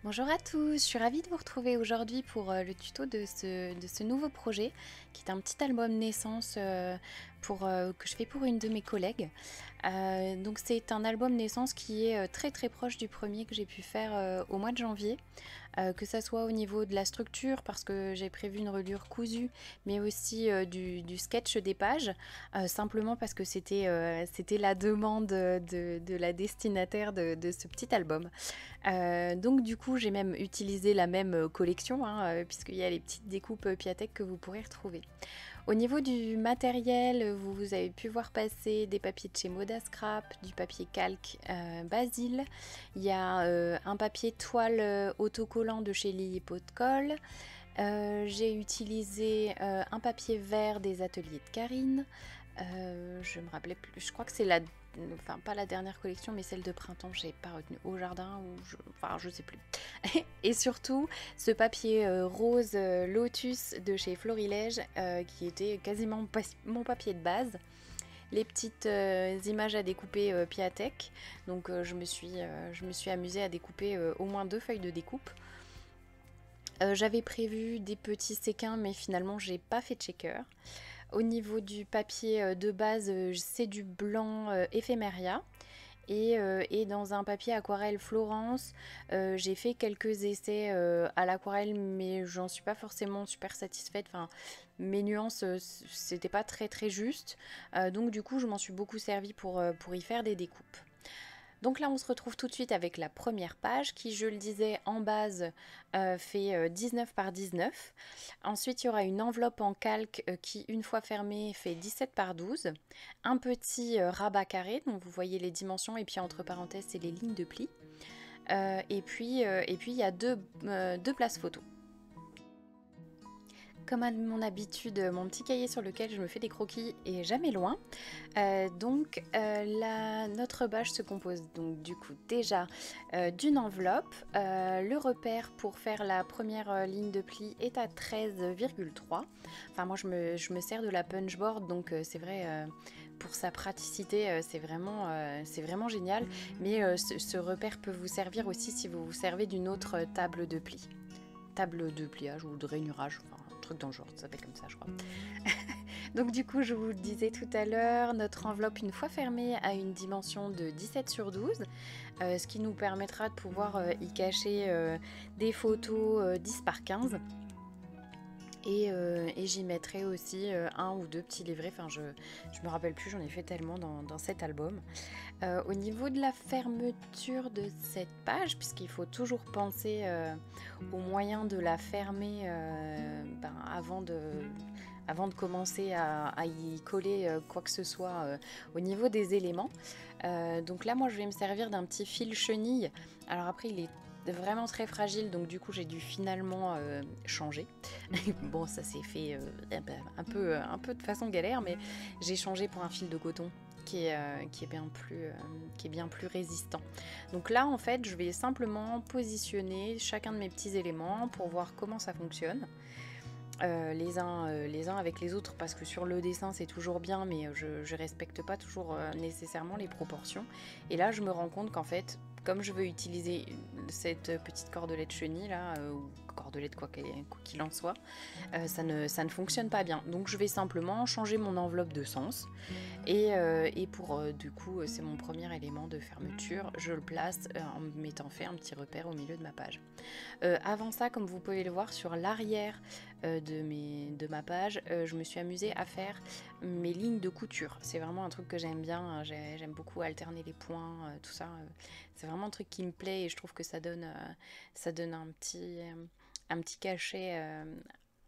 Bonjour à tous, je suis ravie de vous retrouver aujourd'hui pour le tuto de ce nouveau projet qui est un petit album naissance que je fais pour une de mes collègues. Donc c'est un album naissance qui est très très proche du premier que j'ai pu faire au mois de janvier. Que ça soit au niveau de la structure parce que j'ai prévu une reliure cousue, mais aussi du sketch des pages, simplement parce que c'était la demande de la destinataire de ce petit album. Donc du coup j'ai même utilisé la même collection, hein, puisqu'il y a les petites découpes Piatek que vous pourrez retrouver. Au niveau du matériel, vous avez pu voir passer des papiers de chez Moda Scrap, du papier calque Basile, il y a un papier toile autocollant de chez Lily Pot de Colle, j'ai utilisé un papier vert des ateliers de Karine, je me rappelais plus, je crois que c'est enfin pas la dernière collection mais celle de printemps, j'ai pas retenu, au jardin ou enfin je sais plus. Et surtout ce papier rose lotus de chez Florilège qui était quasiment mon papier de base. Les petites images à découper Piatek, donc je me suis amusée à découper au moins 2 feuilles de découpe. J'avais prévu des petits séquins mais finalement j'ai pas fait de shaker. Au niveau du papier de base, c'est du blanc éphéméria. Et dans un papier aquarelle Florence, j'ai fait quelques essais à l'aquarelle, mais j'en suis pas forcément super satisfaite. Enfin, mes nuances, c'était pas très très juste. Donc du coup, je m'en suis beaucoup servi pour y faire des découpes. Donc là, on se retrouve tout de suite avec la première page qui, je le disais, en base fait 19 par 19. Ensuite, il y aura une enveloppe en calque qui, une fois fermée, fait 17 par 12. Un petit rabat carré, dont vous voyez les dimensions, et puis entre parenthèses, c'est les lignes de pli. Et puis, il y a deux places photos. Comme à mon habitude, mon petit cahier sur lequel je me fais des croquis est jamais loin. Notre bâche se compose donc du coup déjà d'une enveloppe. Le repère pour faire la première ligne de pli est à 13,3. Enfin moi je me sers de la punchboard, donc c'est vrai, pour sa praticité c'est vraiment génial. Mais ce repère peut vous servir aussi si vous vous servez d'une autre table de pli. Table de pliage ou de rainurage, enfin un truc dans le genre, ça s'appelle comme ça je crois. Donc du coup, je vous le disais tout à l'heure, notre enveloppe, une fois fermée, a une dimension de 17 sur 12, ce qui nous permettra de pouvoir y cacher des photos 10 par 15. Et j'y mettrai aussi un ou deux petits livrets, enfin je me rappelle plus, j'en ai fait tellement dans cet album. Au niveau de la fermeture de cette page, puisqu'il faut toujours penser au moyen de la fermer avant de commencer à y coller quoi que ce soit au niveau des éléments. Donc là moi je vais me servir d'un petit fil chenille. Alors après il est vraiment très fragile, donc du coup j'ai dû finalement changer. Bon, ça s'est fait un peu de façon galère, mais j'ai changé pour un fil de coton qui est bien plus résistant. Donc là en fait je vais simplement positionner chacun de mes petits éléments pour voir comment ça fonctionne. Les uns avec les autres, parce que sur le dessin c'est toujours bien, mais je respecte pas toujours nécessairement les proportions. Et là je me rends compte qu'en fait, comme je veux utiliser cette petite cordelette chenille là, ou cordelette quoi qu'il en soit, ça ne fonctionne pas bien. Donc je vais simplement changer mon enveloppe de sens. Et pour du coup, c'est mon premier élément de fermeture, je le place en mettant fait un petit repère au milieu de ma page. Avant ça, comme vous pouvez le voir sur l'arrière de ma page, je me suis amusée à faire mes lignes de couture. C'est vraiment un truc que j'aime bien, j'aime beaucoup alterner les points, tout ça. C'est vraiment un truc qui me plaît et je trouve que ça donne un petit cachet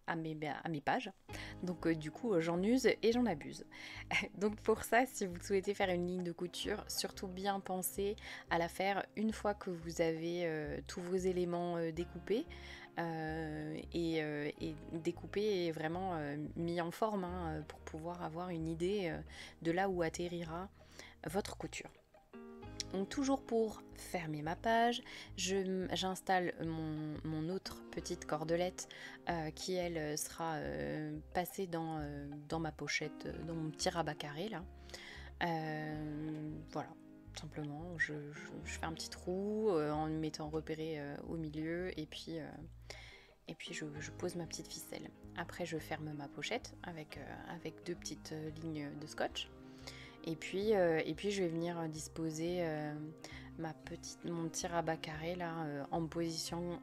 à mes pages. Donc du coup j'en use et j'en abuse. Donc pour ça, si vous souhaitez faire une ligne de couture, surtout bien penser à la faire une fois que vous avez tous vos éléments découpés et découpés et vraiment mis en forme, hein, pour pouvoir avoir une idée de là où atterrira votre couture. Donc toujours pour fermer ma page, j'installe mon autre petite cordelette qui elle sera passée dans ma pochette, dans mon petit rabat carré là. Voilà. simplement. Je fais un petit trou en me mettant repéré au milieu et puis je pose ma petite ficelle. Après je ferme ma pochette avec 2 petites lignes de scotch. Et puis je vais venir disposer mon petit rabat carré là en me positionnant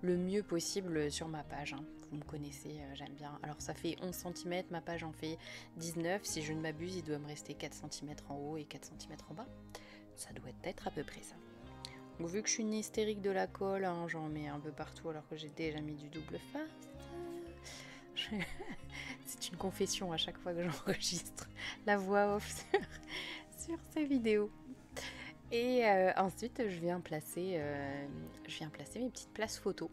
le mieux possible sur ma page. Hein. Vous me connaissez, j'aime bien. Alors ça fait 11 cm, ma page en fait 19. Si je ne m'abuse, il doit me rester 4 cm en haut et 4 cm en bas. Ça doit être à peu près ça. Donc, vu que je suis une hystérique de la colle, hein, j'en mets un peu partout alors que j'ai déjà mis du double face. C'est une confession à chaque fois que j'enregistre la voix off sur ces vidéos. Et ensuite, je viens placer mes petites places photos.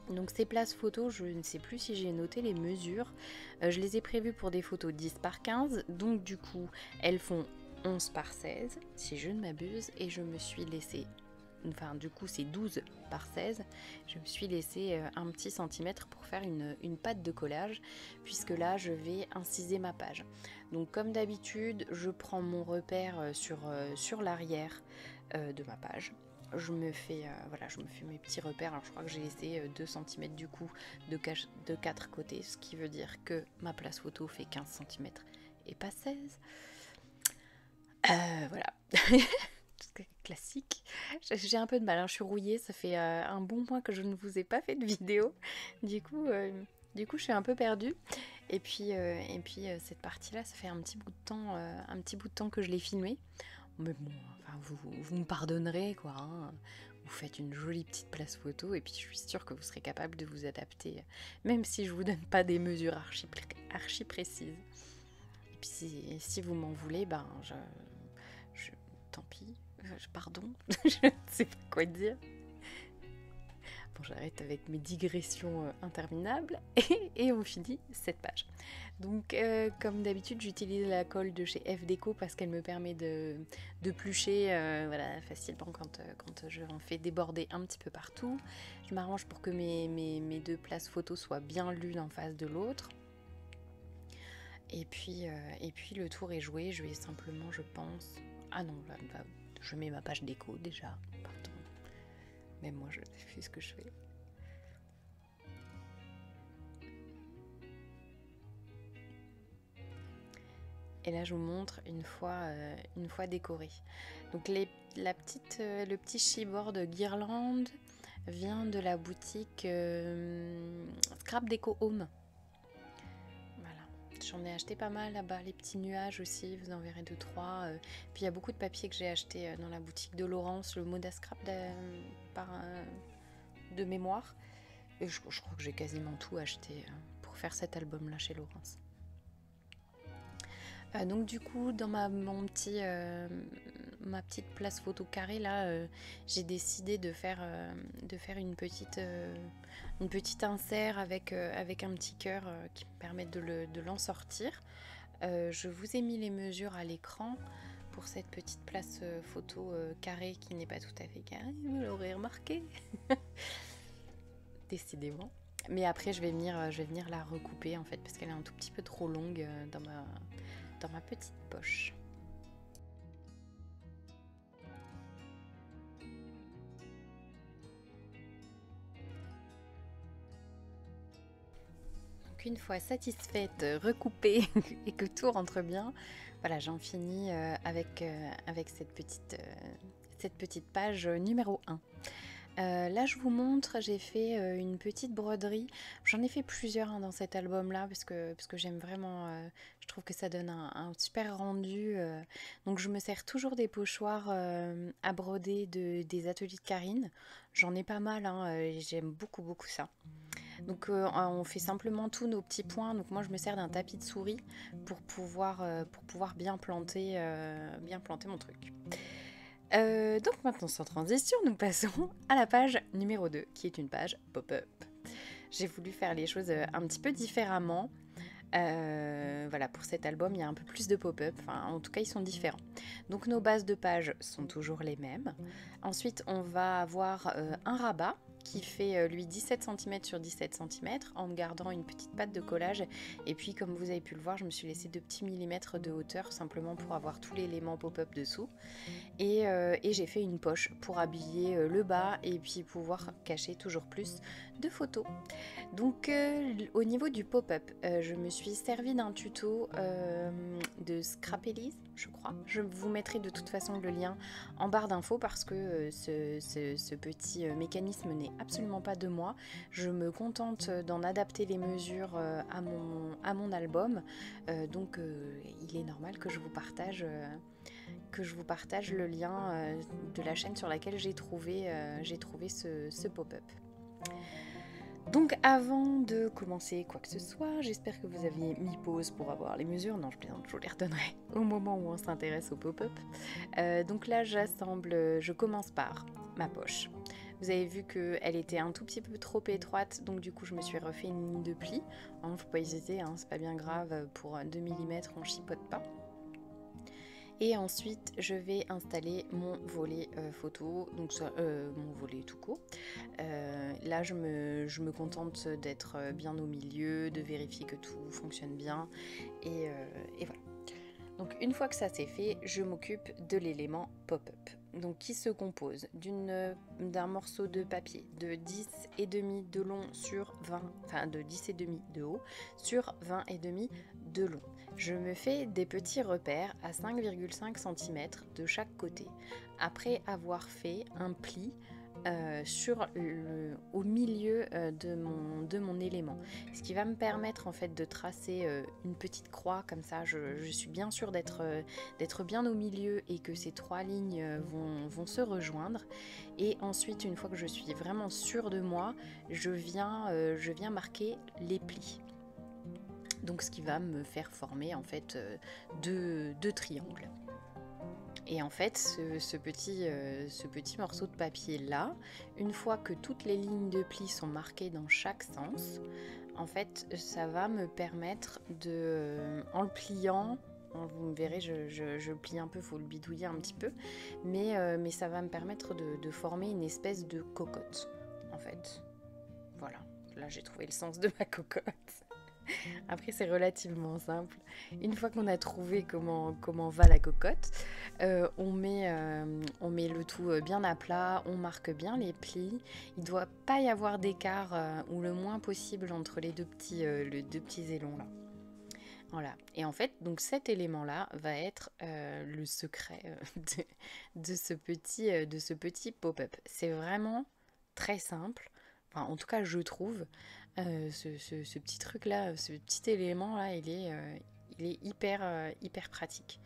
Donc ces places photos, je ne sais plus si j'ai noté les mesures. Je les ai prévues pour des photos 10 par 15. Donc du coup, elles font 11 par 16, si je ne m'abuse. Et je me suis laissé... Enfin, du coup, c'est 12 par 16. Je me suis laissé un petit centimètre pour faire une patte de collage, puisque là, je vais inciser ma page. Donc, comme d'habitude, je prends mon repère sur l'arrière de ma page. Je me fais mes petits repères. Alors, je crois que j'ai laissé 2 cm du coup de 4 côtés, ce qui veut dire que ma place photo fait 15 cm et pas 16. Voilà. Classique. J'ai un peu de mal, hein. Je suis rouillée, ça fait un bon mois que je ne vous ai pas fait de vidéo. Du coup, je suis un peu perdue. Et puis cette partie-là, ça fait un petit bout de temps que je l'ai filmée. Mais bon, enfin, vous me pardonnerez, quoi. Hein. Vous faites une jolie petite place photo et puis je suis sûre que vous serez capable de vous adapter, même si je vous donne pas des mesures archi précises. Et puis si vous m'en voulez, ben tant pis. Pardon, je ne sais pas quoi dire. Bon, j'arrête avec mes digressions interminables et on finit cette page. Donc, comme d'habitude, j'utilise la colle de chez F-Déco parce qu'elle me permet de plucher facilement quand je en fais déborder un petit peu partout. Je m'arrange pour que mes 2 places photos soient bien l'une en face de l'autre. Et puis le tour est joué. Je vais simplement, je pense... Ah non, là, je mets ma page déco déjà, pardon. Même moi, je fais ce que je fais. Et là, je vous montre une fois décoré. Donc, le petit chipboard guirlande vient de la boutique Scrap Deco Home. J'en ai acheté pas mal là-bas, les petits nuages aussi, vous en verrez 2-3. Puis il y a beaucoup de papiers que j'ai acheté dans la boutique de Laurence, le Moda Scrap de mémoire. Et je crois que j'ai quasiment tout acheté pour faire cet album-là chez Laurence. Donc du coup, dans ma petite place photo carrée là, j'ai décidé de faire une petite insert avec un petit cœur qui me permet de l'en sortir. Je vous ai mis les mesures à l'écran pour cette petite place photo carrée qui n'est pas tout à fait carrée, vous l'aurez remarqué. Décidément. Mais après, je vais venir la recouper en fait parce qu'elle est un tout petit peu trop longue dans ma petite poche. Donc une fois satisfaite, recoupée et que tout rentre bien, voilà, j'en finis avec cette petite page numéro 1. Là je vous montre, j'ai fait une petite broderie. J'en ai fait plusieurs dans cet album là parce que j'aime vraiment, je trouve que ça donne un super rendu. Donc je me sers toujours des pochoirs à broder des ateliers de Karine. J'en ai pas mal, et j'aime beaucoup ça. Donc on fait simplement tous nos petits points. Donc moi je me sers d'un tapis de souris pour pouvoir bien planter mon truc. Donc maintenant sans transition, nous passons à la page numéro 2 qui est une page pop-up. J'ai voulu faire les choses un petit peu différemment. Voilà, pour cet album il y a un peu plus de pop-up, enfin en tout cas ils sont différents. Donc nos bases de pages sont toujours les mêmes. Ensuite on va avoir un rabat qui fait lui 17 cm sur 17 cm en me gardant une petite patte de collage. Et puis comme vous avez pu le voir, je me suis laissé 2 petits millimètres de hauteur simplement pour avoir tout l'élément pop-up dessous. Et j'ai fait une poche pour habiller le bas et puis pouvoir cacher toujours plus de photos. Donc au niveau du pop-up, je me suis servi d'un tuto de Scrapelise, je crois. Je vous mettrai de toute façon le lien en barre d'infos parce que ce petit mécanisme n'est absolument pas de moi. Je me contente d'en adapter les mesures à mon album. Donc il est normal que je vous partage le lien de la chaîne sur laquelle j'ai trouvé ce pop-up. Donc avant de commencer quoi que ce soit, j'espère que vous aviez mis pause pour avoir les mesures. Non, je plaisante, je vous les redonnerai au moment où on s'intéresse au pop-up. Donc là, je commence par ma poche. Vous avez vu qu'elle était un tout petit peu trop étroite, donc du coup je me suis refait une ligne de pli. Hein, faut pas hésiter, hein, c'est pas bien grave, pour 2 mm on chipote pas. Et ensuite, je vais installer mon volet photo, donc mon volet tout court. Là, je me contente d'être bien au milieu, de vérifier que tout fonctionne bien. Et voilà. Donc, une fois que ça c'est fait, je m'occupe de l'élément pop-up. Donc, qui se compose d'un morceau de papier de 10,5 de long sur 20, enfin de 10,5 de haut sur 20,5 de long. Je me fais des petits repères à 5,5 cm de chaque côté, après avoir fait un pli au milieu de mon élément, ce qui va me permettre en fait de tracer une petite croix comme ça. Je suis bien sûre d'être bien au milieu et que ces 3 lignes vont se rejoindre. Et ensuite, une fois que je suis vraiment sûre de moi, je viens marquer les plis. Donc ce qui va me faire former en fait deux triangles. Et en fait, ce petit morceau de papier là, une fois que toutes les lignes de plis sont marquées dans chaque sens, en fait, ça va me permettre en le pliant, vous me verrez, je plie un peu, il faut le bidouiller un petit peu, mais ça va me permettre de former une espèce de cocotte, en fait. Voilà, là j'ai trouvé le sens de ma cocotte. Après, c'est relativement simple. Une fois qu'on a trouvé comment va la cocotte, on met le tout bien à plat, on marque bien les plis. Il ne doit pas y avoir d'écart ou le moins possible entre les deux petits ailons là. Voilà. Et en fait, donc cet élément-là va être le secret de ce petit pop-up. C'est vraiment très simple. Enfin, en tout cas, je trouve. Ce petit truc là, ce petit élément là, il est hyper pratique.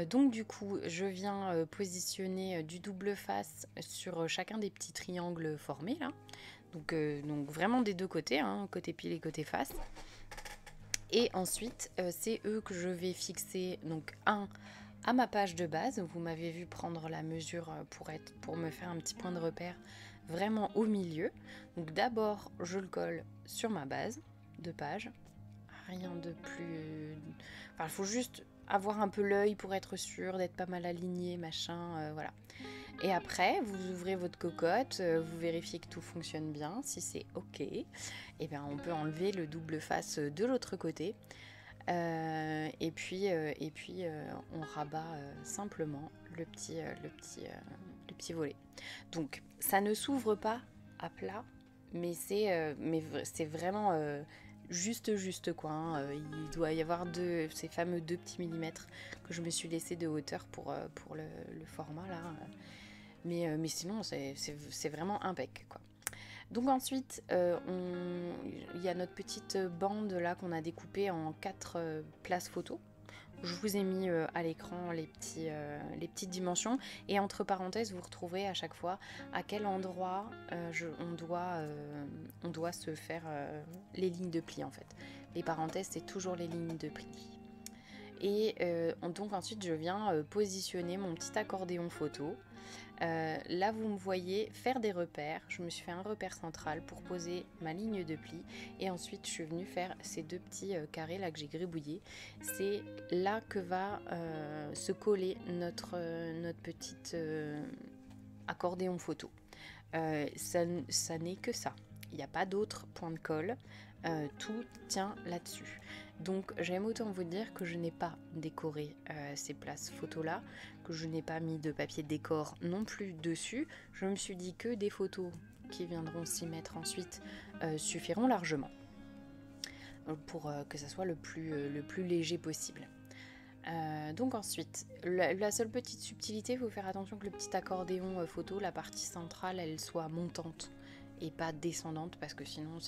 Donc du coup, je viens positionner du double face sur chacun des petits triangles formés là. Donc vraiment des deux côtés, hein, côté pile et côté face. Et ensuite, c'est eux que je vais fixer, donc à ma page de base. Vous m'avez vu prendre la mesure pour me faire un petit point de repère vraiment au milieu. Donc d'abord je le colle sur ma base de page, rien de plus, enfin il faut juste avoir un peu l'œil pour être sûr d'être pas mal aligné, machin, voilà. Et après vous ouvrez votre cocotte, vous vérifiez que tout fonctionne bien. Si c'est ok, et bien on peut enlever le double face de l'autre côté. Et puis on rabat simplement le petit volet. Donc ça ne s'ouvre pas à plat, mais c'est vraiment juste quoi, hein. Il doit y avoir ces fameux 2 petits millimètres que je me suis laissé de hauteur pour le format là. Mais sinon c'est vraiment impec quoi. Donc ensuite, il y a notre petite bande là qu'on a découpée en 4 places photos. Je vous ai mis à l'écran les petites dimensions, et entre parenthèses vous retrouverez à chaque fois à quel endroit on doit se faire les lignes de pli en fait. Les parenthèses c'est toujours les lignes de pli. Et donc ensuite je viens positionner mon petit accordéon photo. Là vous me voyez faire des repères. Je me suis fait un repère central pour poser ma ligne de pli, et ensuite je suis venue faire ces 2 petits carrés là que j'ai gribouillés. C'est là que va se coller notre petit accordéon photo. ça n'est que ça. Il n'y a pas d'autre point de colle. Tout tient là-dessus. Donc j'aime autant vous dire que je n'ai pas décoré ces places photos là, que je n'ai pas mis de papier de décor non plus dessus. Je me suis dit que des photos qui viendront s'y mettre ensuite suffiront largement pour que ça soit le plus léger possible. Donc ensuite, la seule petite subtilité, il faut faire attention que le petit accordéon photo, la partie centrale, elle soit montante et pas descendante parce que sinon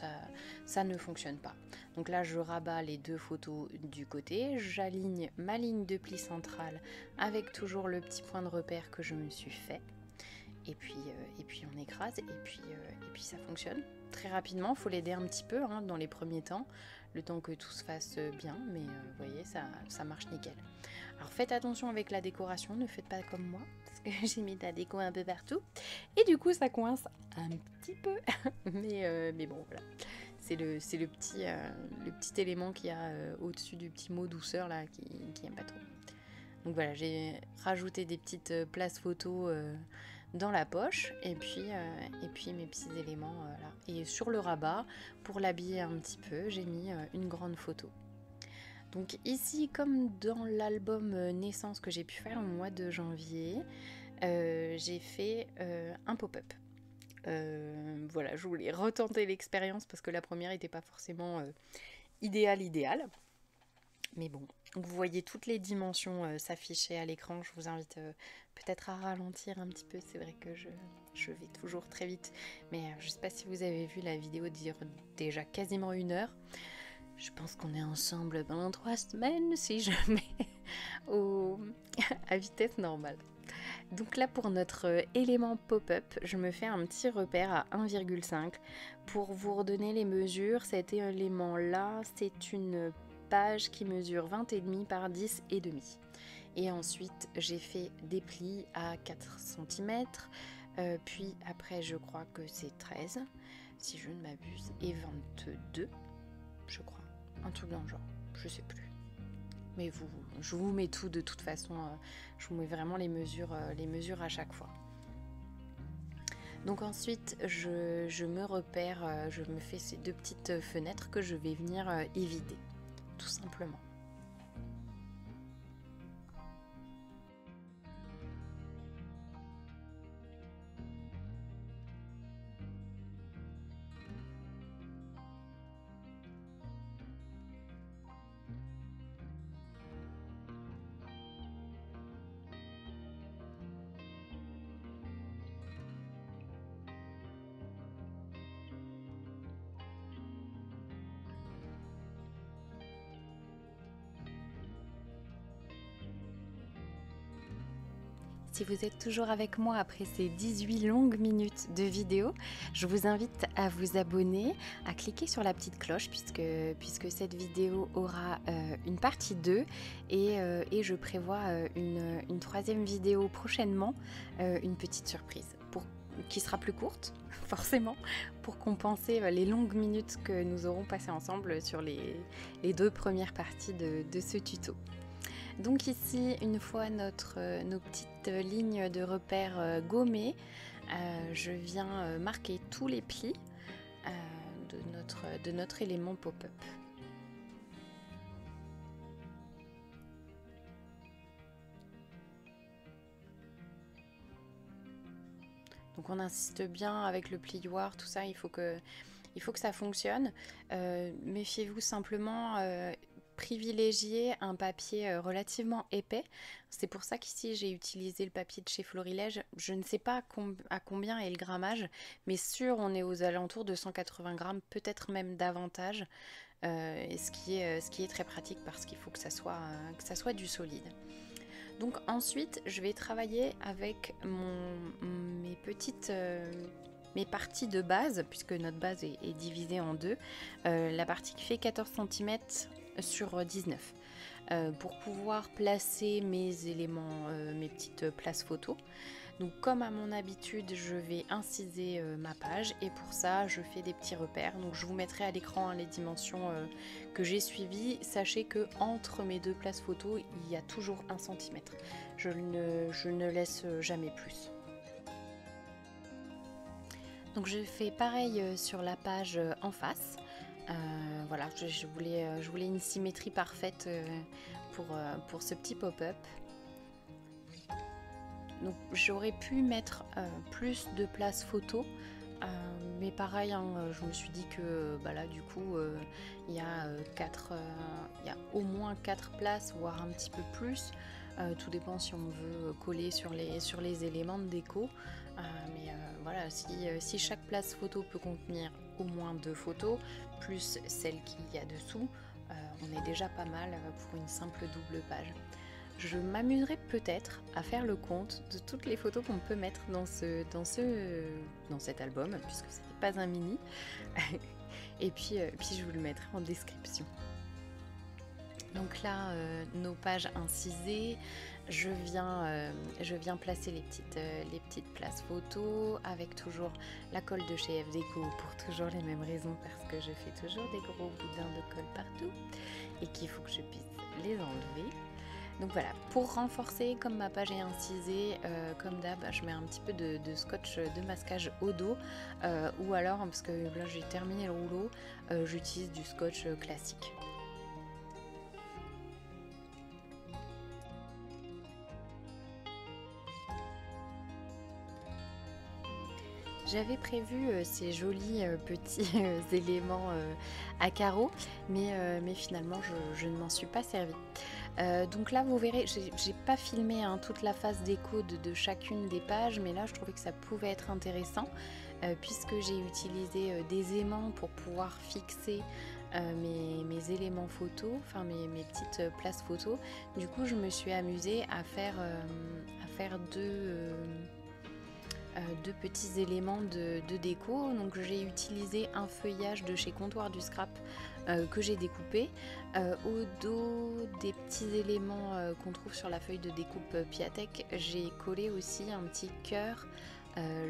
ça ne fonctionne pas. Donc là je rabats les deux photos du côté, j'aligne ma ligne de pli centrale avec toujours le petit point de repère que je me suis fait. Et puis on écrase et puis ça fonctionne très rapidement. Il faut l'aider un petit peu hein, dans les premiers temps, le temps que tout se fasse bien, mais vous voyez ça marche nickel. Alors faites attention avec la décoration, ne faites pas comme moi parce que j'ai mis de la déco un peu partout et du coup ça coince un petit peu mais bon voilà, c'est le petit élément qu'il y a au-dessus du petit mot douceur là qui aime pas trop. Donc voilà, j'ai rajouté des petites places photos dans la poche et puis mes petits éléments là. Et sur le rabat, pour l'habiller un petit peu, j'ai mis une grande photo. Donc ici, comme dans l'album naissance que j'ai pu faire au mois de janvier, j'ai fait un pop-up. Voilà, je voulais retenter l'expérience parce que la première n'était pas forcément idéale. Mais bon, donc vous voyez toutes les dimensions s'afficher à l'écran. Je vous invite peut-être à ralentir un petit peu. C'est vrai que je vais toujours très vite. Mais je ne sais pas si vous avez vu la vidéo dure déjà quasiment 1 heure. Je pense qu'on est ensemble pendant 3 semaines si je mets à vitesse normale. Donc là pour notre élément pop-up, je me fais un petit repère à 1,5 pour vous redonner les mesures. Cet élément là, c'est une page qui mesure 20,5 par 10,5. Et ensuite j'ai fait des plis à 4 cm, puis après je crois que c'est 13 si je ne m'abuse, et 22 je crois, un truc dans le genre, je sais plus. Mais je vous mets tout de toute façon, je vous mets vraiment les mesures à chaque fois. Donc ensuite je me repère, je me fais ces 2 petites fenêtres que je vais venir évider, tout simplement. Si vous êtes toujours avec moi après ces 18 longues minutes de vidéo, je vous invite à vous abonner, à cliquer sur la petite cloche puisque cette vidéo aura une partie 2 et je prévois une 3e vidéo prochainement, une petite surprise qui sera plus courte, forcément, pour compenser les longues minutes que nous aurons passées ensemble sur les 2 premières parties de ce tuto. Donc ici, une fois nos petites lignes de repère gommées, je viens marquer tous les plis de notre élément pop-up. Donc on insiste bien avec le plioir, tout ça, il faut que ça fonctionne. Méfiez-vous simplement, privilégier un papier relativement épais. C'est pour ça qu'ici j'ai utilisé le papier de chez Florilège. Je ne sais pas à combien est le grammage, mais sûr on est aux alentours de 180 grammes, peut-être même davantage, ce qui est très pratique parce qu'il faut que ça soit du solide. Donc ensuite je vais travailler avec mes parties de base, puisque notre base est divisée en 2, la partie qui fait 14 cm sur 19, pour pouvoir placer mes éléments, mes petites places photos. Donc comme à mon habitude, je vais inciser ma page et pour ça je fais des petits repères. Donc je vous mettrai à l'écran les dimensions que j'ai suivies. Sachez que entre mes 2 places photos il y a toujours 1 cm. Je ne laisse jamais plus. Donc je fais pareil sur la page en face. Voilà, je voulais une symétrie parfaite pour ce petit pop-up. Donc j'aurais pu mettre plus de place photo, mais pareil, hein, je me suis dit que bah là du coup il y a il y a au moins 4 places, voire un petit peu plus. Tout dépend si on veut coller sur les éléments de déco. Mais voilà, si chaque place photo peut contenir au moins 2 photos, plus celle qu'il y a dessous, on est déjà pas mal pour une simple double page. Je m'amuserai peut-être à faire le compte de toutes les photos qu'on peut mettre dans cet album, puisque ce n'est pas un mini. Et puis je vous le mettrai en description. Donc là, nos pages incisées, je viens placer les petites places photos avec toujours la colle de chez FDeco pour toujours les mêmes raisons, parce que je fais toujours des gros boudins de colle partout et qu'il faut que je puisse les enlever. Donc voilà, pour renforcer, comme ma page est incisée, comme d'hab, je mets un petit peu de scotch de masquage au dos, ou alors, parce que là j'ai terminé le rouleau, j'utilise du scotch classique. J'avais prévu ces jolis petits éléments à carreaux, mais finalement je ne m'en suis pas servie. Donc là vous verrez, j'ai pas filmé hein, toute la phase déco de chacune des pages, mais là je trouvais que ça pouvait être intéressant puisque j'ai utilisé des aimants pour pouvoir fixer mes éléments photos, enfin mes petites places photos. Du coup je me suis amusée à faire deux petits éléments de déco. Donc j'ai utilisé un feuillage de chez Comptoir du Scrap que j'ai découpé. Au dos des petits éléments qu'on trouve sur la feuille de découpe Piatek, j'ai collé aussi un petit cœur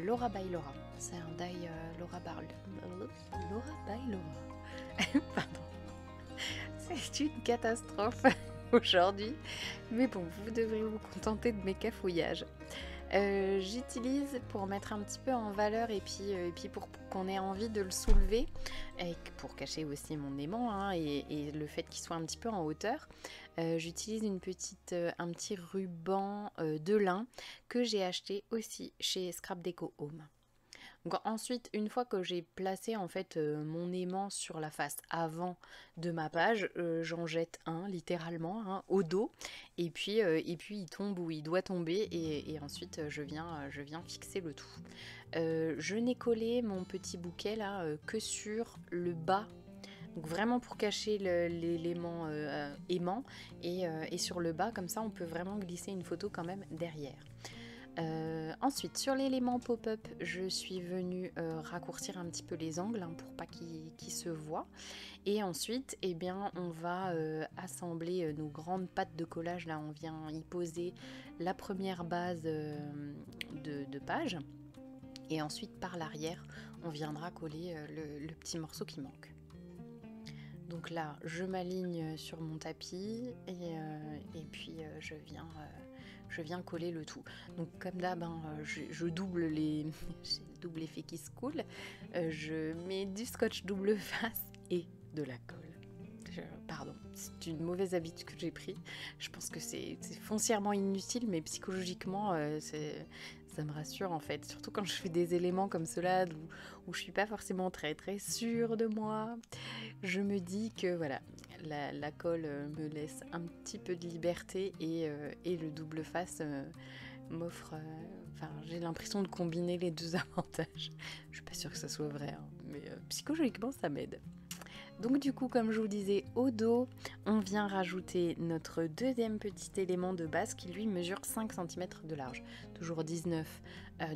Laura by Laura. C'est un die Laura by Laura. Pardon. C'est une catastrophe aujourd'hui. Mais bon, vous devrez vous contenter de mes cafouillages. J'utilise pour mettre un petit peu en valeur et puis pour qu'on ait envie de le soulever et pour cacher aussi mon aimant hein, et le fait qu'il soit un petit peu en hauteur. J'utilise un petit ruban de lin que j'ai acheté aussi chez Scrap Deco Home. Donc ensuite, une fois que j'ai placé en fait mon aimant sur la face avant de ma page, j'en jette un littéralement hein, au dos et puis il tombe où il doit tomber et ensuite je viens fixer le tout. Je n'ai collé mon petit bouquet là que sur le bas. Donc vraiment pour cacher l'élément aimant et sur le bas, comme ça on peut vraiment glisser une photo quand même derrière. Ensuite, sur l'élément pop-up, je suis venue raccourcir un petit peu les angles hein, pour pas qu'ils se voient. Et ensuite, eh bien, on va assembler nos grandes pattes de collage. Là, on vient y poser la première base de page. Et ensuite, par l'arrière, on viendra coller le petit morceau qui manque. Donc là, je m'aligne sur mon tapis et puis je viens coller le tout. Donc comme d'hab, hein, je double j'ai le double effet qui se coule. Je mets du scotch double face et de la colle. Pardon, c'est une mauvaise habitude que j'ai pris. Je pense que c'est foncièrement inutile, mais psychologiquement, ça me rassure en fait. Surtout quand je fais des éléments comme cela où je suis pas forcément très très sûre de moi. Je me dis que voilà, la colle me laisse un petit peu de liberté et le double face m'offre... Enfin, j'ai l'impression de combiner les deux avantages. Je suis pas sûre que ça soit vrai, hein, mais psychologiquement ça m'aide. Donc du coup, comme je vous disais, au dos, on vient rajouter notre deuxième petit élément de base qui lui mesure 5 cm de large. Toujours 19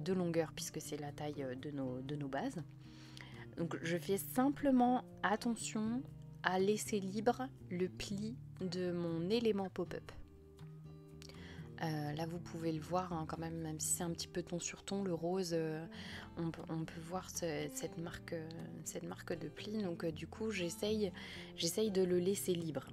de longueur puisque c'est la taille de nos bases. Donc je fais simplement attention à laisser libre le pli de mon élément pop-up. Là vous pouvez le voir hein, quand même si c'est un petit peu ton sur ton, le rose, on peut voir cette marque de pli. Donc du coup j'essaye de le laisser libre.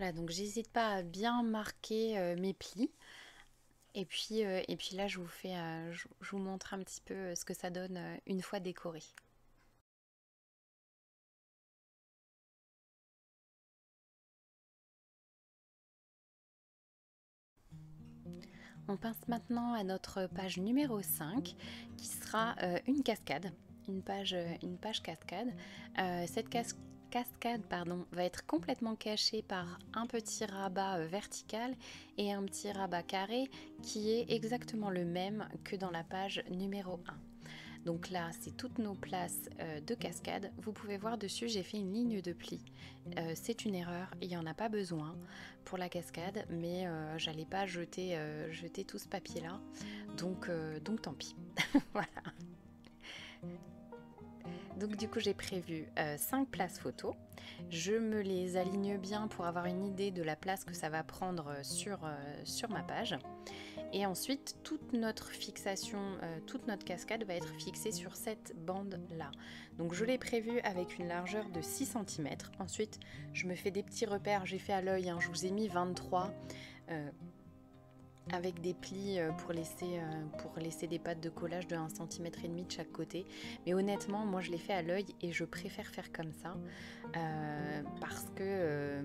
Voilà, donc j'hésite pas à bien marquer mes plis. Et puis là, je vous montre un petit peu ce que ça donne une fois décoré. On passe maintenant à notre page numéro 5 qui sera une cascade, une page cascade. Cette cascade va être complètement cachée par un petit rabat vertical et un petit rabat carré qui est exactement le même que dans la page numéro 1. Donc là, c'est toutes nos places de cascade. Vous pouvez voir dessus, j'ai fait une ligne de pli. C'est une erreur, il n'y en a pas besoin pour la cascade, mais j'allais pas jeter tout ce papier-là. Donc tant pis. Voilà. Donc du coup j'ai prévu 5 places photos. Je me les aligne bien pour avoir une idée de la place que ça va prendre sur ma page. Et ensuite toute notre fixation, toute notre cascade va être fixée sur cette bande là. Donc je l'ai prévu avec une largeur de 6 cm. Ensuite je me fais des petits repères, j'ai fait à l'œil, je vous ai mis 23 avec des plis pour laisser des pattes de collage de 1,5 cm de chaque côté. Mais honnêtement, moi je l'ai fait à l'œil et je préfère faire comme ça parce que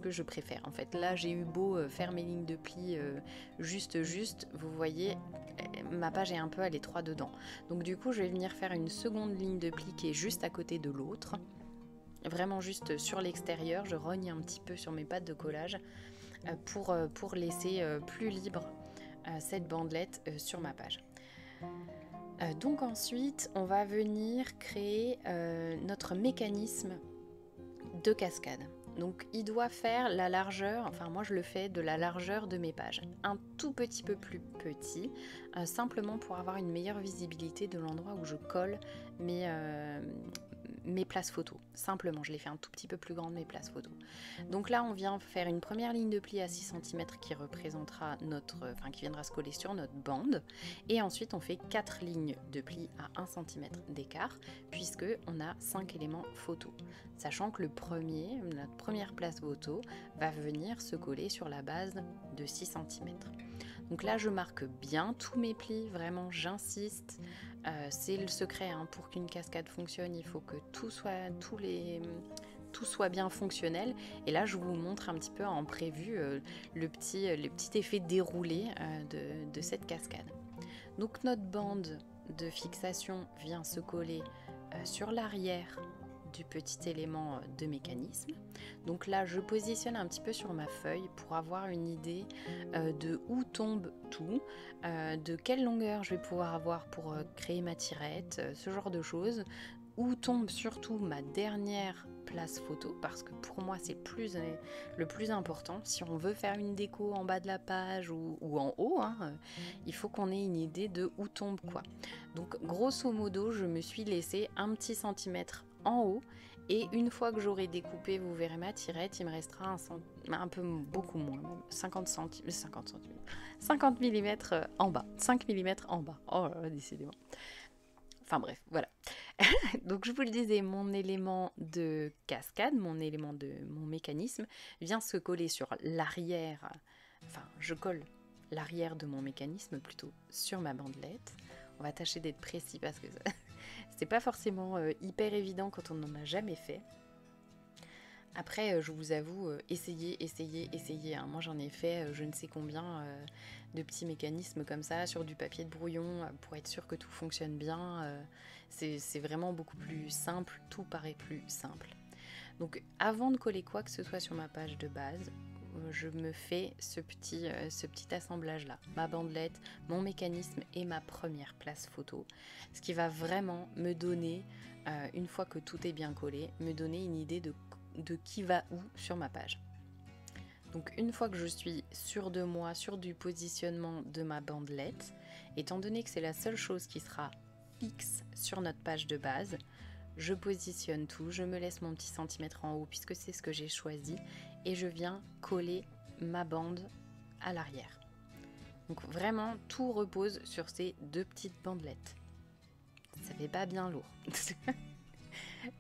je préfère. En fait, là j'ai eu beau faire mes lignes de plis juste, vous voyez, ma page est un peu à l'étroit dedans. Donc du coup, je vais venir faire une seconde ligne de plis qui est juste à côté de l'autre. Vraiment juste sur l'extérieur, je rogne un petit peu sur mes pattes de collage pour laisser plus libre cette bandelette sur ma page. Donc ensuite, on va venir créer notre mécanisme de cascade. Donc il doit faire la largeur, enfin moi je le fais de la largeur de mes pages, un tout petit peu plus petit, simplement pour avoir une meilleure visibilité de l'endroit où je colle mes places photos. Simplement, je les fais un tout petit peu plus grandes, mes places photos. Donc là, on vient faire une première ligne de pli à 6 cm qui représentera qui viendra se coller sur notre bande. Et ensuite, on fait 4 lignes de pli à 1 cm d'écart, puisque on a 5 éléments photos. Sachant que notre première place photo va venir se coller sur la base de 6 cm. Donc là, je marque bien tous mes plis, vraiment j'insiste. C'est le secret pour qu'une cascade fonctionne, il faut que tout soit bien fonctionnel. Et là, je vous montre un petit peu en prévu le petit effet déroulé de cette cascade. Donc notre bande de fixation vient se coller sur l'arrière du petit élément de mécanisme. Donc là, je positionne un petit peu sur ma feuille pour avoir une idée de où tombe tout, de quelle longueur je vais pouvoir avoir pour créer ma tirette, ce genre de choses. Où tombe surtout ma dernière place photo, parce que pour moi c'est le plus important. Si on veut faire une déco en bas de la page ou en haut, il faut qu'on ait une idée de où tombe quoi. Donc grosso modo, je me suis laissé un petit centimètre en haut, et une fois que j'aurai découpé, vous verrez ma tirette, il me restera un peu beaucoup moins, même 50 mm en bas, 5 mm en bas. Oh là là, décidément. Enfin bref, voilà. Donc je vous le disais, mon élément de cascade, mon mécanisme vient se coller sur l'arrière, je colle l'arrière de mon mécanisme plutôt sur ma bandelette. On va tâcher d'être précis parce que c'est pas forcément hyper évident quand on n'en a jamais fait. Après, je vous avoue, essayez. Moi, j'en ai fait je ne sais combien de petits mécanismes comme ça sur du papier de brouillon pour être sûr que tout fonctionne bien. C'est vraiment beaucoup plus simple, tout paraît plus simple. Donc, avant de coller quoi que ce soit sur ma page de base, je me fais ce petit assemblage-là. Ma bandelette, mon mécanisme et ma première place photo. Ce qui va vraiment me donner, une fois que tout est bien collé, me donner une idée de qui va où sur ma page. Donc une fois que je suis sûre de moi, sûre du positionnement de ma bandelette, étant donné que c'est la seule chose qui sera fixe sur notre page de base, je positionne tout, je me laisse mon petit centimètre en haut puisque c'est ce que j'ai choisi et je viens coller ma bande à l'arrière. Donc vraiment tout repose sur ces deux petites bandelettes. Ça fait pas bien lourd.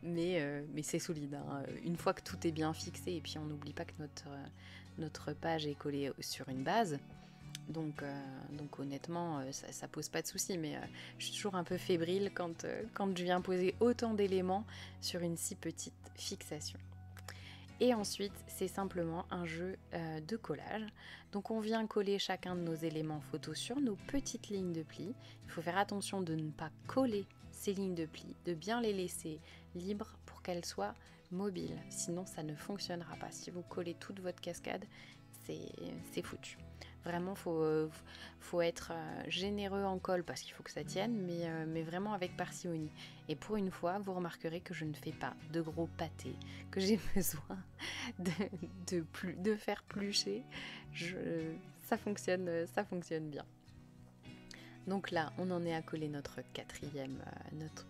mais c'est solide, hein. Une fois que tout est bien fixé, et puis on n'oublie pas que notre page est collée sur une base, donc honnêtement, ça pose pas de soucis, mais je suis toujours un peu fébrile quand je viens poser autant d'éléments sur une si petite fixation. Et ensuite, c'est simplement un jeu de collage. Donc on vient coller chacun de nos éléments photos sur nos petites lignes de pli. Il faut faire attention de ne pas coller ces lignes de pli, de bien les laisser libres pour qu'elles soient mobiles. Sinon, ça ne fonctionnera pas. Si vous collez toute votre cascade, c'est foutu. Vraiment, faut être généreux en colle parce qu'il faut que ça tienne, mais vraiment avec parcimonie. Et pour une fois, vous remarquerez que je ne fais pas de gros pâtés, que j'ai besoin de faire plucher. Ça fonctionne bien. Donc là, on en est à coller notre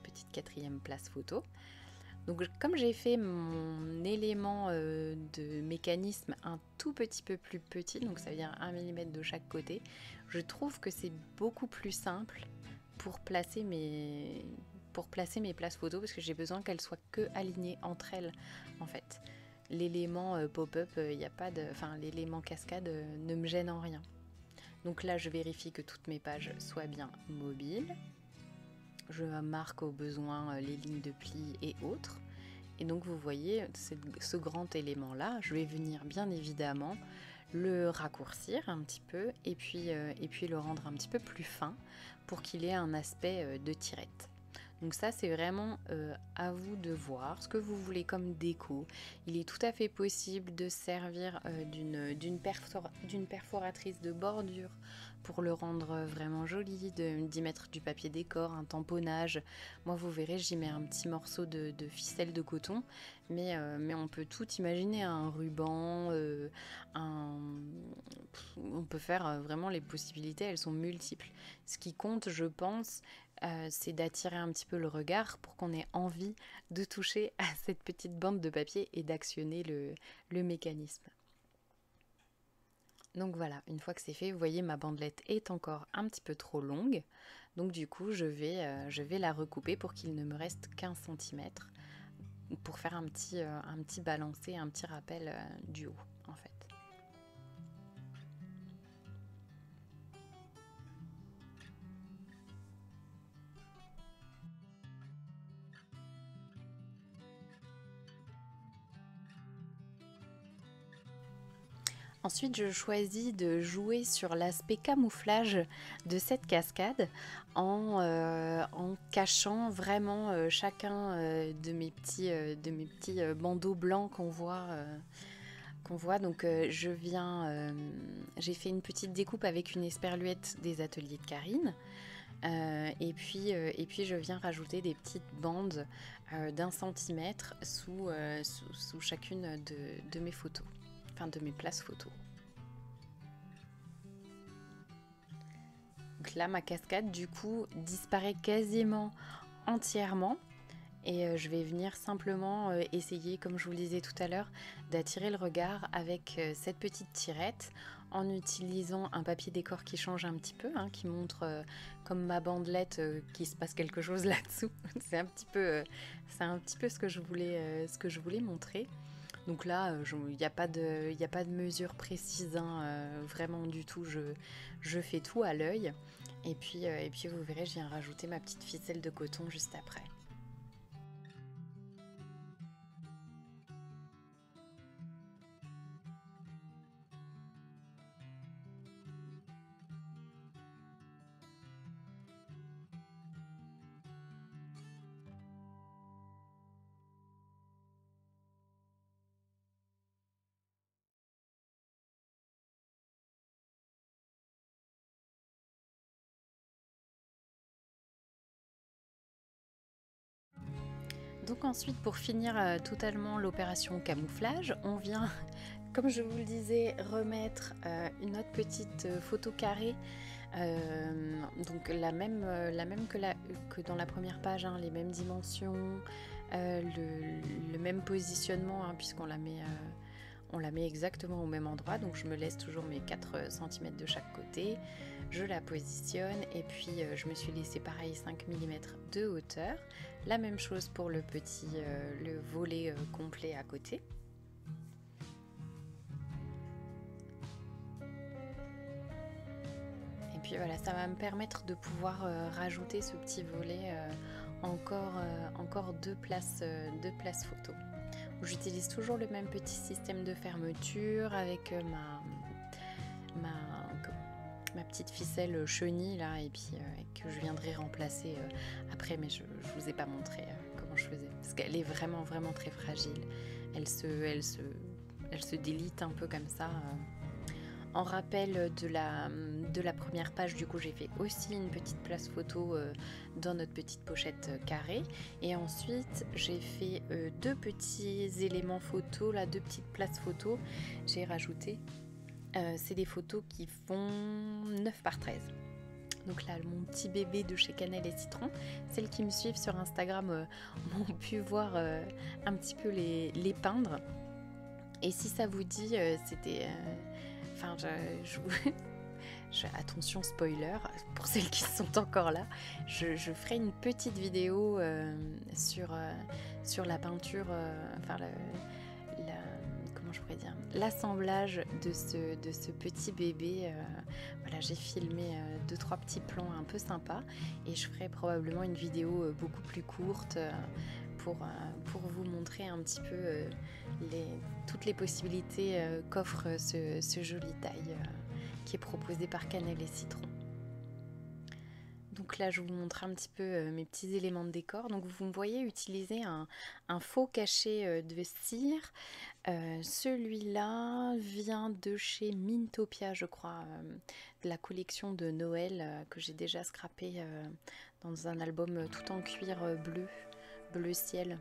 petite quatrième place photo. Donc comme j'ai fait mon élément de mécanisme un tout petit peu plus petit, donc ça veut dire 1 mm de chaque côté, je trouve que c'est beaucoup plus simple pour placer mes places photos parce que j'ai besoin qu'elles soient que alignées entre elles en fait. L'élément pop-up, l'élément cascade ne me gêne en rien. Donc là, je vérifie que toutes mes pages soient bien mobiles. Je marque au besoin les lignes de pli et autres. Et donc vous voyez ce grand élément là, je vais venir bien évidemment le raccourcir un petit peu et puis le rendre un petit peu plus fin pour qu'il ait un aspect de tirette. Donc ça c'est vraiment à vous de voir ce que vous voulez comme déco. Il est tout à fait possible de servir d'une perforatrice de bordure pour le rendre vraiment joli, d'y mettre du papier décor, un tamponnage. Moi vous verrez j'y mets un petit morceau de ficelle de coton, mais on peut tout imaginer, un ruban, on peut faire vraiment les possibilités, elles sont multiples. Ce qui compte je pense, c'est d'attirer un petit peu le regard pour qu'on ait envie de toucher à cette petite bande de papier et d'actionner le mécanisme. Donc voilà, une fois que c'est fait, vous voyez ma bandelette est encore un petit peu trop longue. Donc du coup, je vais la recouper pour qu'il ne me reste qu'1 cm pour faire un petit balancé, un petit rappel du haut en fait. Ensuite, je choisis de jouer sur l'aspect camouflage de cette cascade en cachant vraiment chacun de mes petits bandeaux blancs qu'on voit. Donc j'ai fait une petite découpe avec une esperluette des ateliers de Karine. Et puis je viens rajouter des petites bandes d'1 centimètre sous chacune de mes photos. Enfin de mes places photos. Donc là ma cascade du coup disparaît quasiment entièrement et je vais venir simplement essayer, comme je vous le disais tout à l'heure, d'attirer le regard avec cette petite tirette en utilisant un papier décor qui change un petit peu, hein, qui montre comme ma bandelette qu'il se passe quelque chose là-dessous. C'est un petit peu ce que je voulais montrer. Donc là, il n'y a pas de mesure précise, hein, vraiment du tout. Je fais tout à l'œil. Et puis vous verrez, je viens rajouter ma petite ficelle de coton juste après. Donc ensuite, pour finir totalement l'opération camouflage, on vient, comme je vous le disais, remettre une autre petite photo carrée, donc la même que dans la première page, hein, les mêmes dimensions, le même positionnement, hein, puisqu'on la met exactement au même endroit. Donc je me laisse toujours mes 4 cm de chaque côté. je la positionne et puis je me suis laissé pareil 5 mm de hauteur. La même chose pour le petit le volet complet à côté. Et puis voilà, ça va me permettre de pouvoir rajouter ce petit volet encore deux places photo. J'utilise toujours le même petit système de fermeture avec ma petite ficelle chenille là, et puis que je viendrai remplacer après, mais je vous ai pas montré comment je faisais parce qu'elle est vraiment très fragile. Elle se délite un peu comme ça. En rappel de la première page, du coup, j'ai fait aussi une petite place photo dans notre petite pochette carrée. Et ensuite, j'ai fait deux petits éléments photo, là, deux petites places photo. J'ai rajouté, c'est des photos qui font 9 par 13. Donc là, mon petit bébé de chez Cannelle et Citron. Celles qui me suivent sur Instagram ont pu voir un petit peu les peindre. Et si ça vous dit, c'était... Enfin, attention spoiler, pour celles qui sont encore là, je ferai une petite vidéo sur la peinture, comment je pourrais dire, l'assemblage de ce petit bébé. Voilà, j'ai filmé 2-3 petits plans un peu sympas et je ferai probablement une vidéo beaucoup plus courte pour vous montrer un petit peu toutes les possibilités qu'offre ce joli taille qui est proposé par Cannelle et Citron. Donc là, je vous montre un petit peu mes petits éléments de décor. Donc vous me voyez utiliser un faux cachet de cire. Celui-là vient de chez Mintopia, je crois, de la collection de Noël que j'ai déjà scrappé dans un album tout en cuir bleu ciel.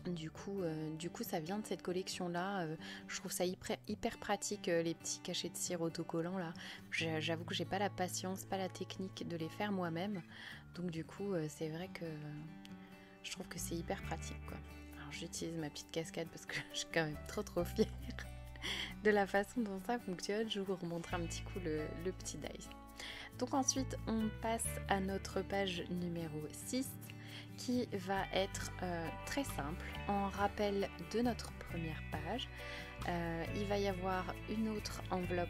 Du coup, ça vient de cette collection-là. Je trouve ça hyper pratique, les petits cachets de cire autocollants là. J'avoue que j'ai pas la patience, pas la technique de les faire moi-même. Donc du coup, c'est vrai que je trouve que c'est hyper pratique, quoi. Alors j'utilise ma petite cascade parce que je suis quand même trop fière de la façon dont ça fonctionne. Je vous remontre un petit coup le petit dice. Donc ensuite, on passe à notre page numéro 6. Qui va être très simple. En rappel de notre première page, il va y avoir une autre enveloppe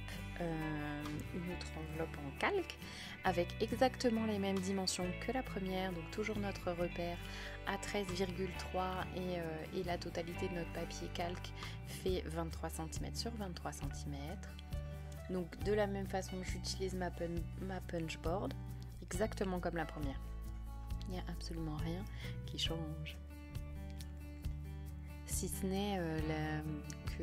en calque avec exactement les mêmes dimensions que la première, donc toujours notre repère à 13,3 et la totalité de notre papier calque fait 23 cm sur 23 cm. Donc de la même façon, j'utilise ma punchboard exactement comme la première. Il n'y a absolument rien qui change. Si ce n'est que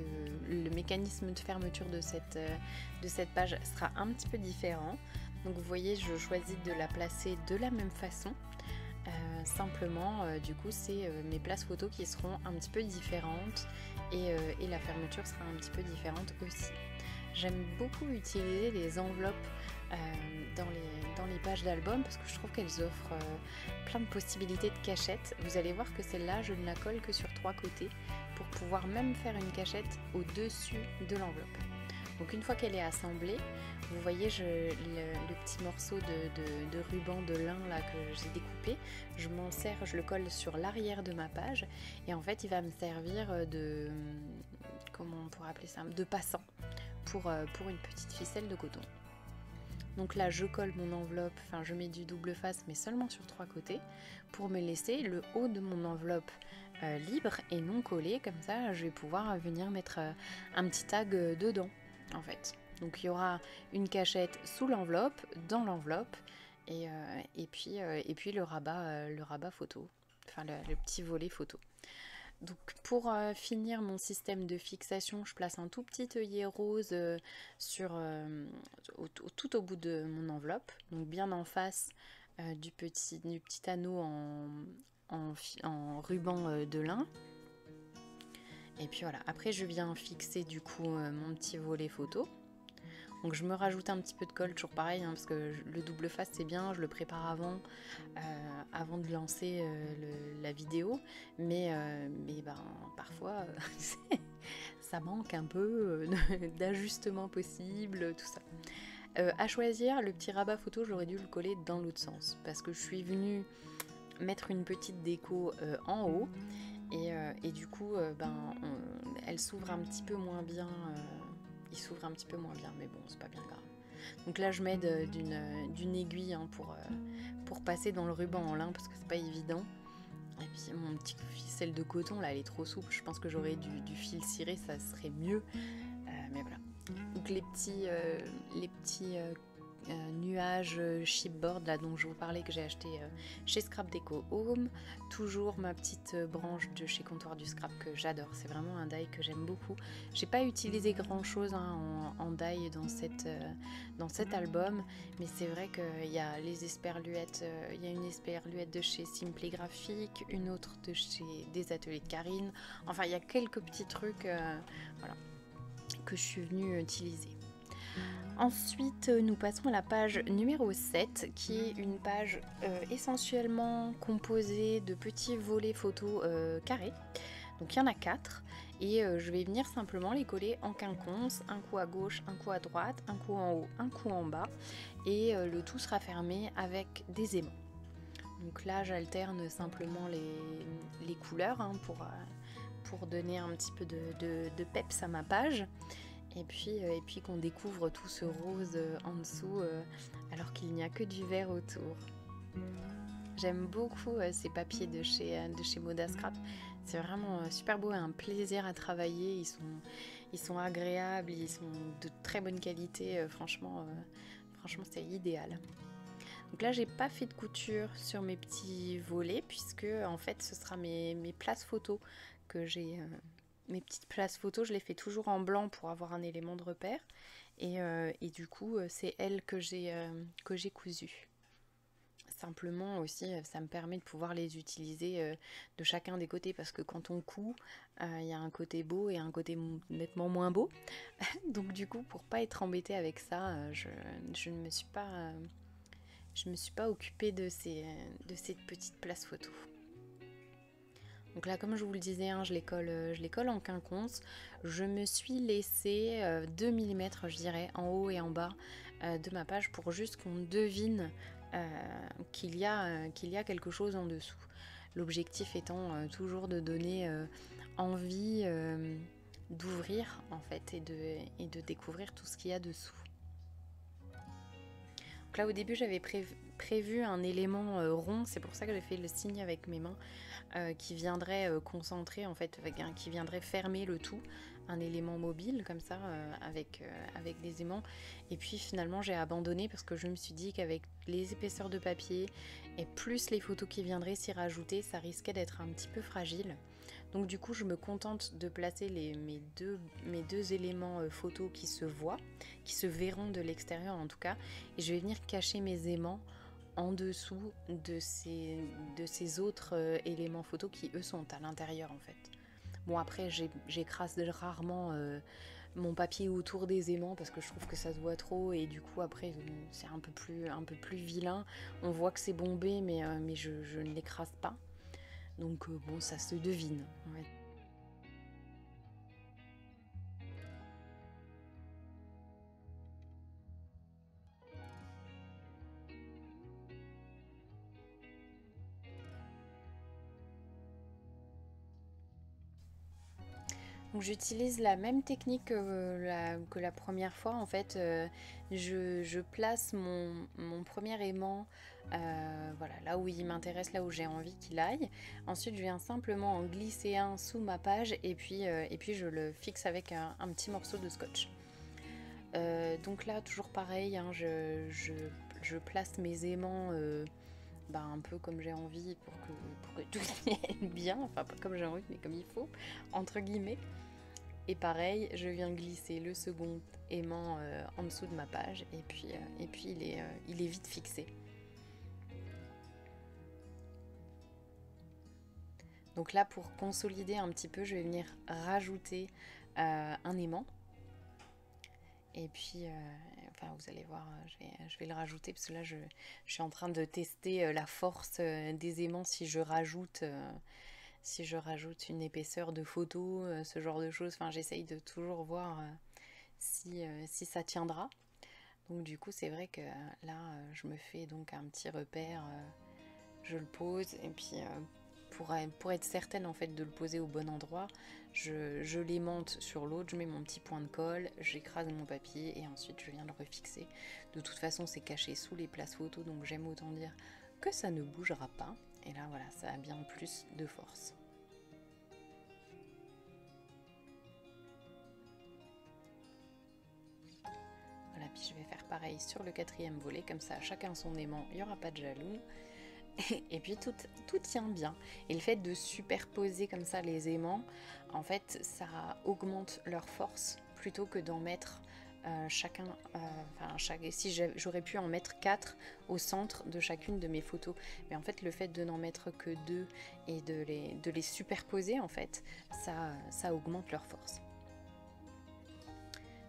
le mécanisme de fermeture de cette page sera un petit peu différent. Donc vous voyez, je choisis de la placer de la même façon. Simplement, du coup, c'est mes places photos qui seront un petit peu différentes et la fermeture sera un petit peu différente aussi. J'aime beaucoup utiliser les enveloppes dans les pages d'album parce que je trouve qu'elles offrent plein de possibilités de cachettes. Vous allez voir que celle-là, je ne la colle que sur 3 côtés pour pouvoir même faire une cachette au-dessus de l'enveloppe. Donc une fois qu'elle est assemblée, vous voyez le petit morceau de ruban de lin là que j'ai découpé, je m'en sers, je le colle sur l'arrière de ma page et en fait il va me servir de, comment on pourrait appeler ça, de passant pour une petite ficelle de coton. Donc là je colle mon enveloppe, enfin je mets du double face mais seulement sur 3 côtés pour me laisser le haut de mon enveloppe libre et non collé, comme ça je vais pouvoir venir mettre un petit tag dedans en fait. Donc il y aura une cachette sous l'enveloppe, dans l'enveloppe et puis le rabat photo, enfin le petit volet photo. Donc pour finir mon système de fixation, je place un tout petit œillet rose tout au bout de mon enveloppe, donc bien en face du petit anneau en ruban de lin. Et puis voilà, après je viens fixer du coup mon petit volet photo. Donc je me rajoute un petit peu de colle, toujours pareil, hein, parce que le double face c'est bien, je le prépare avant de lancer la vidéo, mais parfois ça manque un peu d'ajustement possible, tout ça. À choisir, le petit rabat photo, j'aurais dû le coller dans l'autre sens parce que je suis venue mettre une petite déco en haut et du coup elle s'ouvre un petit peu moins bien, il s'ouvre un petit peu moins bien, mais bon, c'est pas bien grave. Donc là je m'aide d'une aiguille hein, pour passer dans le ruban en lin parce que c'est pas évident. Et puis mon petit ficelle de coton là elle est trop souple, je pense que j'aurais du fil ciré, ça serait mieux. Mais voilà. Donc les petits nuages chipboard là dont je vous parlais que j'ai acheté chez Scrap Deco Home. Toujours ma petite branche de chez Comptoir du Scrap que j'adore. C'est vraiment un die que j'aime beaucoup. J'ai pas utilisé grand chose hein, en die dans cet album, mais c'est vrai qu'il y a les esperluettes. Il y a une esperluette de chez Simply Graphique, une autre de chez des ateliers de Karine. Enfin, il y a quelques petits trucs voilà, que je suis venue utiliser. Ensuite, nous passons à la page numéro 7, qui est une page essentiellement composée de petits volets photos carrés. Donc il y en a 4, et je vais venir simplement les coller en quinconce, un coup à gauche, un coup à droite, un coup en haut, un coup en bas, et le tout sera fermé avec des aimants. Donc là, j'alterne simplement les couleurs hein, pour donner un petit peu de peps à ma page. Et puis qu'on découvre tout ce rose en dessous alors qu'il n'y a que du vert autour. J'aime beaucoup ces papiers de chez Moda Scrap. C'est vraiment super beau et un plaisir à travailler. Ils sont agréables, ils sont de très bonne qualité. Franchement, c'est idéal. Donc là, j'ai pas fait de couture sur mes petits volets puisque en fait, ce sera mes places photos que j'ai. Mes petites places photos, je les fais toujours en blanc pour avoir un élément de repère. Et du coup, c'est elles que j'ai cousues. Simplement aussi, ça me permet de pouvoir les utiliser de chacun des côtés parce que quand on coud, il y a un côté beau et un côté nettement moins beau. Donc du coup, pour pas être embêtée avec ça, je ne me suis pas occupée de ces petites places photos. Donc là, comme je vous le disais, hein, je les colle en quinconce. Je me suis laissé 2 mm, je dirais, en haut et en bas de ma page pour juste qu'on devine qu'il y a quelque chose en dessous. L'objectif étant toujours de donner envie d'ouvrir en fait et de découvrir tout ce qu'il y a dessous. Donc là, au début, j'avais prévu un élément rond, c'est pour ça que j'ai fait le signe avec mes mains. Qui viendrait concentrer en fait, qui viendrait fermer le tout, un élément mobile comme ça avec des aimants. Et puis finalement j'ai abandonné parce que je me suis dit qu'avec les épaisseurs de papier et plus les photos qui viendraient s'y rajouter, ça risquait d'être un petit peu fragile. Donc du coup je me contente de placer mes deux éléments photos qui se voient, qui se verront de l'extérieur en tout cas, et je vais venir cacher mes aimants en dessous de ces autres éléments photos qui eux sont à l'intérieur en fait. Bon après j'écrase rarement mon papier autour des aimants parce que je trouve que ça se voit trop et du coup après c'est un peu plus vilain. On voit que c'est bombé mais je ne l'écrase pas. Donc bon ça se devine. Ouais. Donc j'utilise la même technique que la première fois. En fait, je place mon premier aimant voilà, là où il m'intéresse, là où j'ai envie qu'il aille. Ensuite, je viens simplement en glisser un sous ma page et puis je le fixe avec un petit morceau de scotch. Donc là, toujours pareil, hein, je place mes aimants un peu comme j'ai envie pour que tout vienne bien. Enfin, pas comme j'ai envie, mais comme il faut, entre guillemets. Et pareil, je viens glisser le second aimant en dessous de ma page et puis il est vite fixé. Donc là, pour consolider un petit peu, je vais venir rajouter un aimant. Et puis, vous allez voir, je vais le rajouter parce que là, je suis en train de tester la force des aimants si je rajoute une épaisseur de photo, ce genre de choses. Enfin, j'essaye de toujours voir si ça tiendra. Donc du coup c'est vrai que là je me fais donc un petit repère, je le pose et puis pour être certaine en fait de le poser au bon endroit, je l'aimante sur l'autre, je mets mon petit point de colle, j'écrase mon papier et ensuite je viens le refixer. De toute façon c'est caché sous les places photos, donc j'aime autant dire que ça ne bougera pas. Et là voilà, ça a bien plus de force. Voilà, puis je vais faire pareil sur le quatrième volet, comme ça chacun son aimant, il n'y aura pas de jaloux. Et puis tout tient bien. Et le fait de superposer comme ça les aimants, en fait, ça augmente leur force plutôt que d'en mettre chacun. Si j'aurais pu en mettre 4 au centre de chacune de mes photos. Mais en fait, le fait de n'en mettre que 2 et de les superposer, en fait, ça augmente leur force.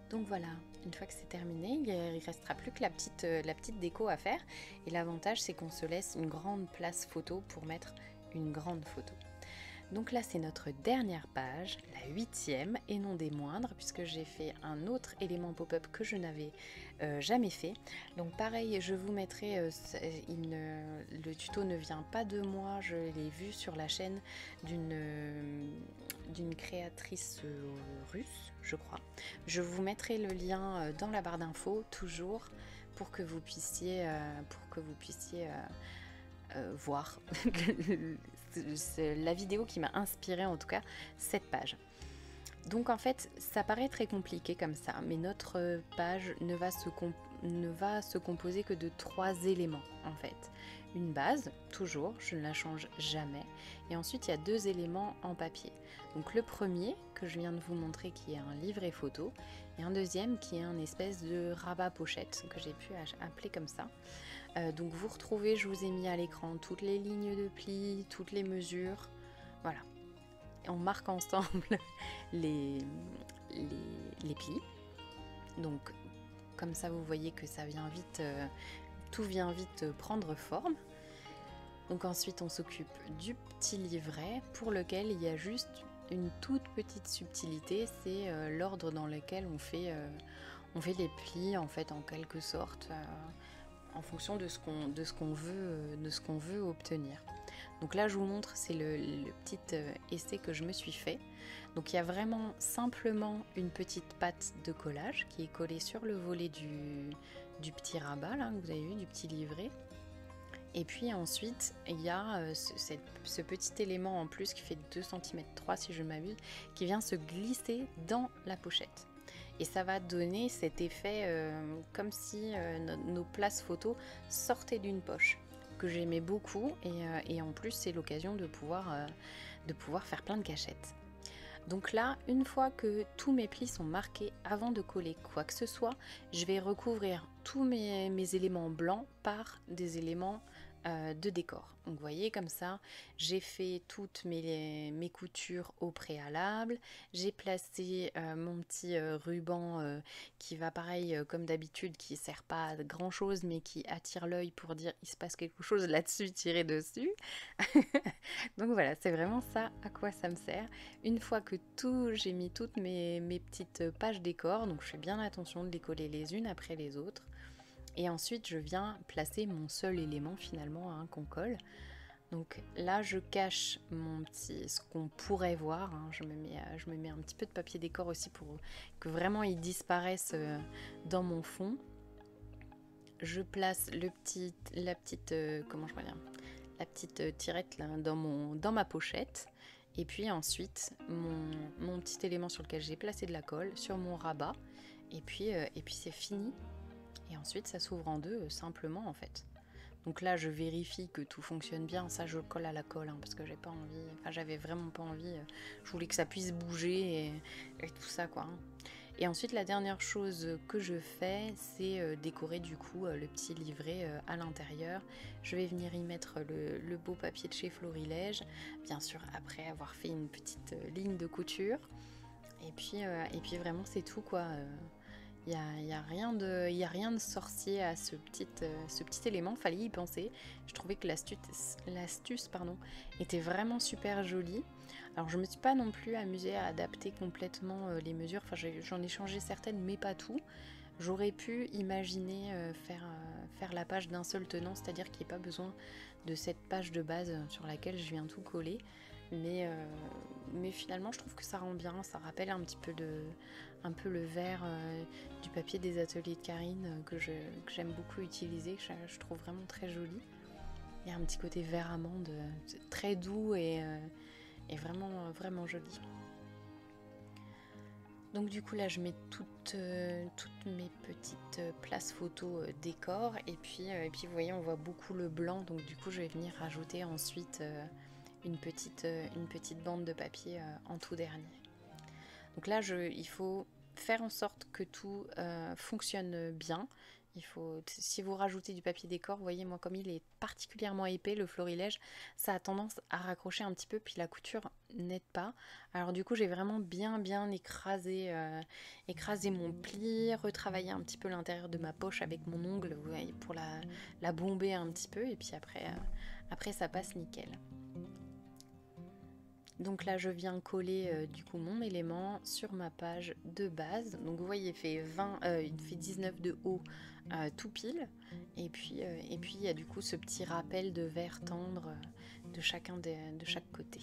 Donc voilà, une fois que c'est terminé, il ne restera plus que la petite déco à faire. Et l'avantage, c'est qu'on se laisse une grande place photo pour mettre une grande photo. Donc là, c'est notre dernière page, la 8e et non des moindres, puisque j'ai fait un autre élément pop-up que je n'avais jamais fait. Donc pareil, je vous mettrai, le tuto ne vient pas de moi, je l'ai vu sur la chaîne d'une créatrice russe, je crois. Je vous mettrai le lien dans la barre d'infos, toujours, pour que vous puissiez voir c'est la vidéo qui m'a inspiré en tout cas cette page. Donc en fait ça paraît très compliqué comme ça, mais notre page ne va se composer que de 3 éléments en fait. Une base, toujours, je ne la change jamais, et ensuite il y a 2 éléments en papier. Donc le premier que je viens de vous montrer qui est un livret photo, et un deuxième qui est un espèce de rabat pochette que j'ai pu appeler comme ça. Donc vous retrouvez, je vous ai mis à l'écran toutes les lignes de plis, toutes les mesures, voilà. On marque ensemble les plis, donc comme ça vous voyez que ça vient vite, tout vient vite prendre forme. Donc ensuite on s'occupe du petit livret pour lequel il y a juste une toute petite subtilité, c'est l'ordre dans lequel on fait les plis en fait en quelque sorte. En fonction de ce qu'on veut obtenir. Donc là je vous montre, c'est le petit essai que je me suis fait. Donc il y a vraiment simplement une petite patte de collage qui est collée sur le volet du petit rabat là, que vous avez vu, du petit livret. Et puis ensuite il y a ce petit élément en plus qui fait 2 cm 3 si je ne m'abuse, qui vient se glisser dans la pochette. Et ça va donner cet effet comme si nos places photos sortaient d'une poche, que j'aimais beaucoup, et en plus c'est l'occasion de pouvoir faire plein de cachettes. Donc là, une fois que tous mes plis sont marqués, avant de coller quoi que ce soit, je vais recouvrir tous mes éléments blancs par des éléments de décor. Donc vous voyez comme ça, j'ai fait toutes mes coutures au préalable, j'ai placé mon petit ruban qui va pareil comme d'habitude, qui sert pas à grand chose mais qui attire l'œil pour dire il se passe quelque chose là-dessus, tirez dessus. Donc voilà, c'est vraiment ça à quoi ça me sert. Une fois que j'ai mis toutes mes petites pages décor, donc je fais bien attention de les coller les unes après les autres. Et ensuite, je viens placer mon seul élément finalement hein, qu'on colle. Donc là, je cache ce qu'on pourrait voir. Hein. Je me mets un petit peu de papier décor aussi pour que vraiment il disparaisse dans mon fond. Je place la petite tirette là, dans ma pochette. Et puis ensuite, mon petit élément sur lequel j'ai placé de la colle sur mon rabat. Et puis c'est fini. Et ensuite ça s'ouvre en deux simplement en fait. Donc là je vérifie que tout fonctionne bien, ça je le colle à la colle hein, parce que j'avais vraiment pas envie, je voulais que ça puisse bouger et tout ça quoi. Et ensuite la dernière chose que je fais c'est décorer du coup le petit livret à l'intérieur. Je vais venir y mettre le beau papier de chez Florilège, bien sûr après avoir fait une petite ligne de couture. Et puis vraiment c'est tout quoi. Il n'y a rien de sorcier à ce petit élément, fallait y penser. Je trouvais que l'astuce était vraiment super jolie. Alors je me suis pas non plus amusée à adapter complètement les mesures, enfin j'en ai changé certaines mais pas tout. J'aurais pu imaginer faire la page d'un seul tenant, c'est-à-dire qu'il n'y ait pas besoin de cette page de base sur laquelle je viens tout coller. Mais finalement, je trouve que ça rend bien, ça rappelle un petit peu un peu le vert du papier des ateliers de Karine que j'aime beaucoup utiliser, que je trouve vraiment très joli. Il y a un petit côté vert amande très doux et vraiment, vraiment joli. Donc du coup là je mets toutes mes petites places photos décor et puis vous voyez on voit beaucoup le blanc, donc du coup je vais venir rajouter ensuite une petite bande de papier en tout dernier. Donc là il faut faire en sorte que tout fonctionne bien. Si vous rajoutez du papier décor, vous voyez moi comme il est particulièrement épais, le florilège, ça a tendance à raccrocher un petit peu, puis la couture n'aide pas. Alors du coup j'ai vraiment bien écrasé mon pli, retravaillé un petit peu l'intérieur de ma poche avec mon ongle, vous voyez, pour la bomber un petit peu, et puis après ça passe nickel. Donc là je viens coller du coup mon élément sur ma page de base. Donc vous voyez il fait 19 de haut tout pile. Et puis il y a du coup ce petit rappel de vert tendre de chaque côté.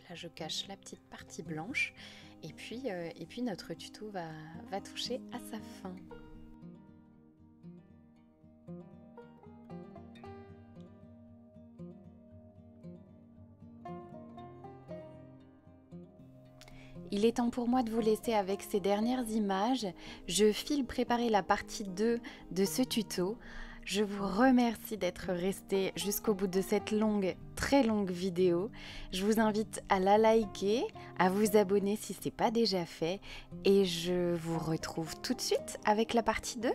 Là je cache la petite partie blanche. Et puis notre tuto va toucher à sa fin. Il est temps pour moi de vous laisser avec ces dernières images. Je file préparer la partie 2 de ce tuto. Je vous remercie d'être resté jusqu'au bout de cette très longue vidéo. Je vous invite à la liker, à vous abonner si ce n'est pas déjà fait. Et je vous retrouve tout de suite avec la partie 2.